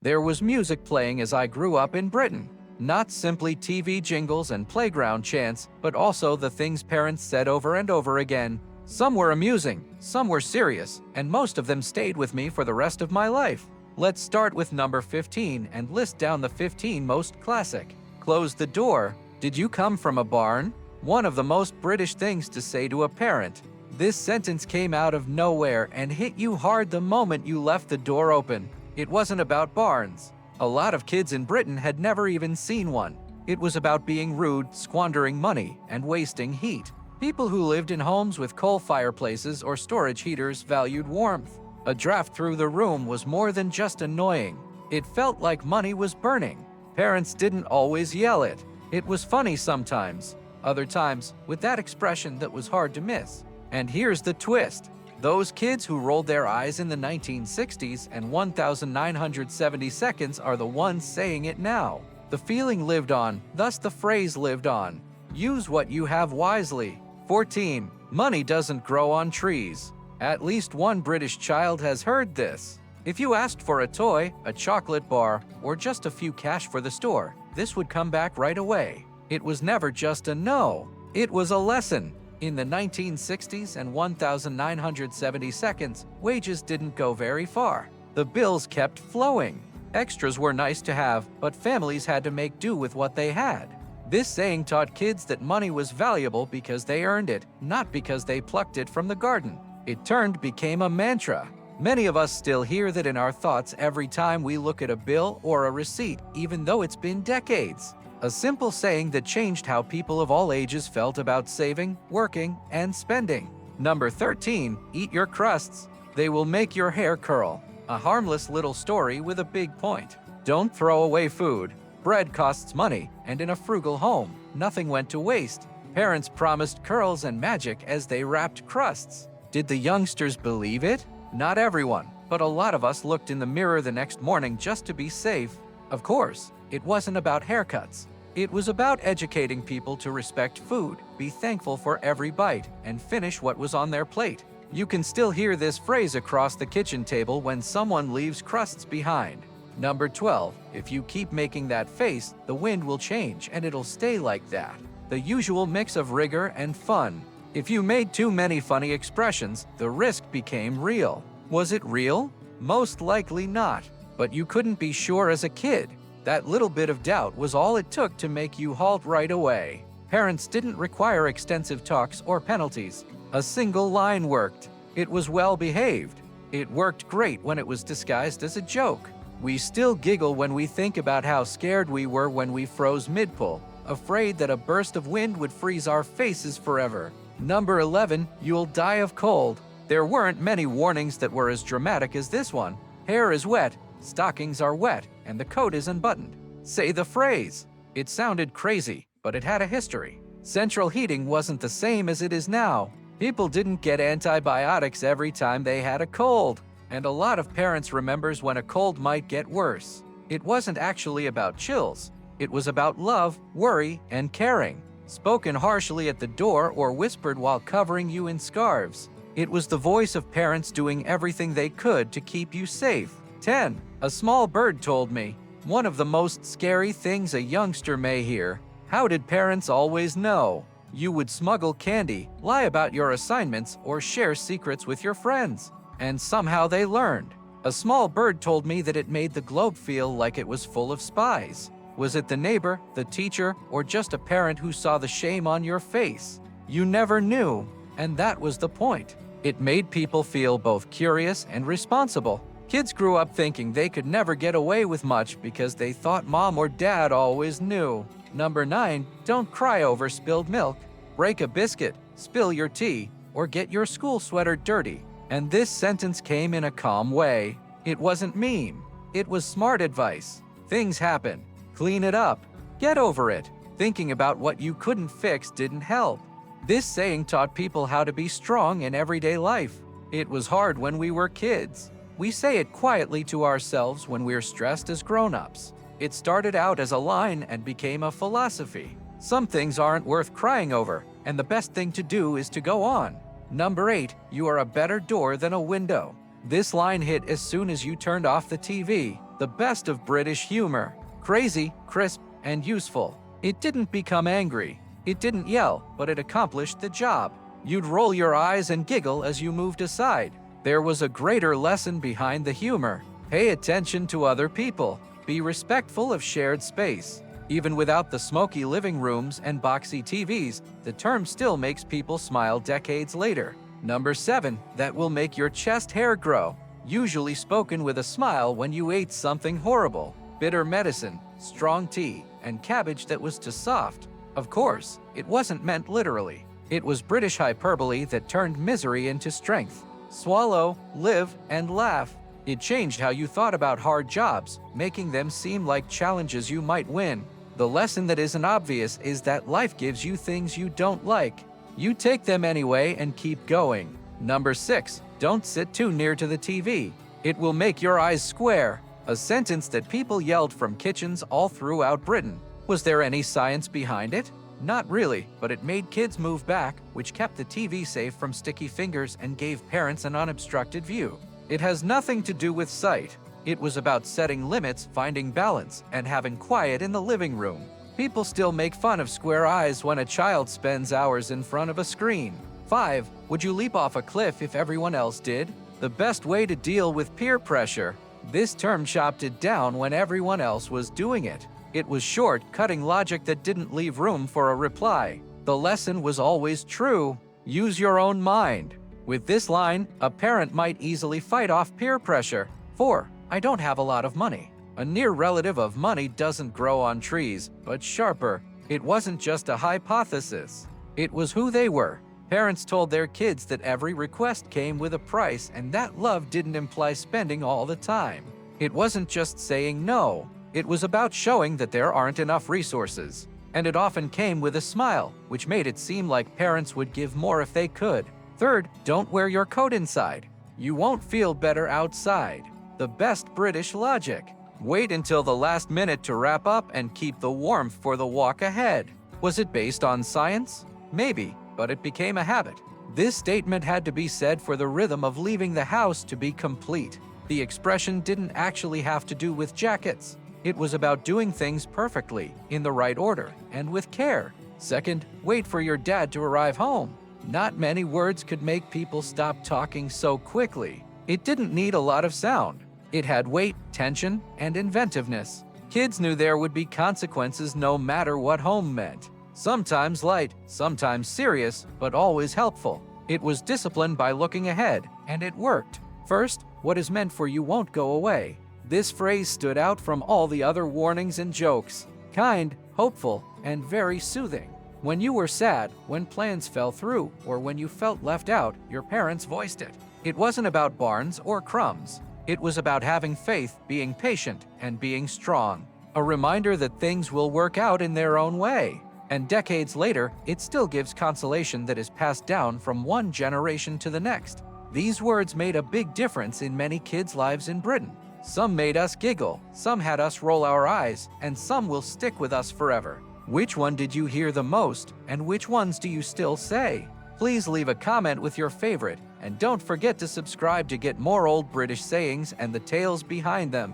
There was music playing as I grew up in Britain. Not simply TV jingles and playground chants, but also the things parents said over and over again. Some were amusing, some were serious, and most of them stayed with me for the rest of my life. Let's start with number 15 and list down the 15 most classic. Close the door. Did you come from a barn? One of the most British things to say to a parent. This sentence came out of nowhere and hit you hard the moment you left the door open. It wasn't about barns. A lot of kids in Britain had never even seen one. It was about being rude, squandering money, and wasting heat. People who lived in homes with coal fireplaces or storage heaters valued warmth. A draft through the room was more than just annoying. It felt like money was burning. Parents didn't always yell it. It was funny sometimes. Other times, with that expression that was hard to miss. And here's the twist. Those kids who rolled their eyes in the 1960s and 1970 seconds are the ones saying it now. The feeling lived on, thus the phrase lived on. Use what you have wisely. 14. Money doesn't grow on trees. At least one British child has heard this. If you asked for a toy, a chocolate bar, or just a few cash for the store, this would come back right away. It was never just a no. It was a lesson. In the 1960s and 1970 seconds, wages didn't go very far. The bills kept flowing. Extras were nice to have, but families had to make do with what they had. This saying taught kids that money was valuable because they earned it, not because they plucked it from the garden. It became a mantra. Many of us still hear that in our thoughts every time we look at a bill or a receipt, even though it's been decades. A simple saying that changed how people of all ages felt about saving, working, and spending. Number 13, eat your crusts. They will make your hair curl. A harmless little story with a big point. Don't throw away food. Bread costs money, and in a frugal home, nothing went to waste. Parents promised curls and magic as they wrapped crusts. Did the youngsters believe it? Not everyone, but a lot of us looked in the mirror the next morning just to be safe. Of course, it wasn't about haircuts. It was about educating people to respect food, be thankful for every bite, and finish what was on their plate. You can still hear this phrase across the kitchen table when someone leaves crusts behind. Number 12, if you keep making that face, the wind will change and it'll stay like that. The usual mix of rigor and fun. If you made too many funny expressions, the risk became real. Was it real? Most likely not, but you couldn't be sure as a kid. That little bit of doubt was all it took to make you halt right away. Parents didn't require extensive talks or penalties. A single line worked. It was well behaved. It worked great when it was disguised as a joke. We still giggle when we think about how scared we were when we froze mid-pull, afraid that a burst of wind would freeze our faces forever. Number 11, you'll die of cold. There weren't many warnings that were as dramatic as this one. Hair is wet, stockings are wet, and the coat is unbuttoned. Say the phrase. It sounded crazy, but it had a history. Central heating wasn't the same as it is now. People didn't get antibiotics every time they had a cold. And a lot of parents remembers when a cold might get worse. It wasn't actually about chills. It was about love, worry, and caring. Spoken harshly at the door or whispered while covering you in scarves. It was the voice of parents doing everything they could to keep you safe. 10. A small bird told me. One of the most scary things a youngster may hear. How did parents always know? You would smuggle candy, lie about your assignments, or share secrets with your friends. And somehow they learned. A small bird told me that it made the globe feel like it was full of spies. Was it the neighbor, the teacher, or just a parent who saw the shame on your face? You never knew, and that was the point. It made people feel both curious and responsible. Kids grew up thinking they could never get away with much because they thought mom or dad always knew. Number 9, don't cry over spilled milk. Break a biscuit, spill your tea, or get your school sweater dirty. And this sentence came in a calm way. It wasn't mean. It was smart advice. Things happen. Clean it up. Get over it. Thinking about what you couldn't fix didn't help. This saying taught people how to be strong in everyday life. It was hard when we were kids. We say it quietly to ourselves when we're stressed as grown-ups. It started out as a line and became a philosophy. Some things aren't worth crying over, and the best thing to do is to go on. Number 8, you are a better door than a window. This line hit as soon as you turned off the TV. the best of British humor. Crazy, crisp, and useful. It didn't become angry. It didn't yell, but it accomplished the job. You'd roll your eyes and giggle as you moved aside. There was a greater lesson behind the humor. Pay attention to other people. Be respectful of shared space. Even without the smoky living rooms and boxy TVs, the term still makes people smile decades later. Number 7, that will make your chest hair grow. Usually spoken with a smile when you ate something horrible. Bitter medicine, strong tea, and cabbage that was too soft. Of course, it wasn't meant literally. It was British hyperbole that turned misery into strength. Swallow, live, and laugh. It changed how you thought about hard jobs, making them seem like challenges you might win. The lesson that isn't obvious is that life gives you things you don't like. You take them anyway and keep going. Number 6, don't sit too near to the TV. It will make your eyes square. A sentence that people yelled from kitchens all throughout Britain. Was there any science behind it? Not really, but it made kids move back, which kept the TV safe from sticky fingers and gave parents an unobstructed view. It has nothing to do with sight. It was about setting limits, finding balance, and having quiet in the living room. People still make fun of square eyes when a child spends hours in front of a screen. 5. Would you leap off a cliff if everyone else did? The best way to deal with peer pressure. This term chopped it down when everyone else was doing it. It was short, cutting logic that didn't leave room for a reply. The lesson was always true. Use your own mind. With this line, a parent might easily fight off peer pressure. 4. I don't have a lot of money. A near relative of money doesn't grow on trees, but sharper. It wasn't just a hypothesis. It was who they were. Parents told their kids that every request came with a price, and that love didn't imply spending all the time. It wasn't just saying no. It was about showing that there aren't enough resources. And it often came with a smile, which made it seem like parents would give more if they could. Third, don't wear your coat inside. You won't feel better outside. The best British logic. Wait until the last minute to wrap up and keep the warmth for the walk ahead. Was it based on science? Maybe, but it became a habit. This statement had to be said for the rhythm of leaving the house to be complete. The expression didn't actually have to do with jackets. It was about doing things perfectly, in the right order, and with care. Second, wait for your dad to arrive home. Not many words could make people stop talking so quickly. It didn't need a lot of sound. It had weight, tension, and inventiveness. Kids knew there would be consequences no matter what home meant. Sometimes light, sometimes serious, but always helpful. It was disciplined by looking ahead, and it worked. First, what is meant for you won't go away. This phrase stood out from all the other warnings and jokes. Kind, hopeful, and very soothing. When you were sad, when plans fell through, or when you felt left out, your parents voiced it. It wasn't about barns or crumbs. It was about having faith, being patient, and being strong. A reminder that things will work out in their own way. And decades later, it still gives consolation that is passed down from one generation to the next. These words made a big difference in many kids' lives in Britain. Some made us giggle, some had us roll our eyes, and some will stick with us forever. Which one did you hear the most, and which ones do you still say? Please leave a comment with your favorite, and don't forget to subscribe to get more old British sayings and the tales behind them.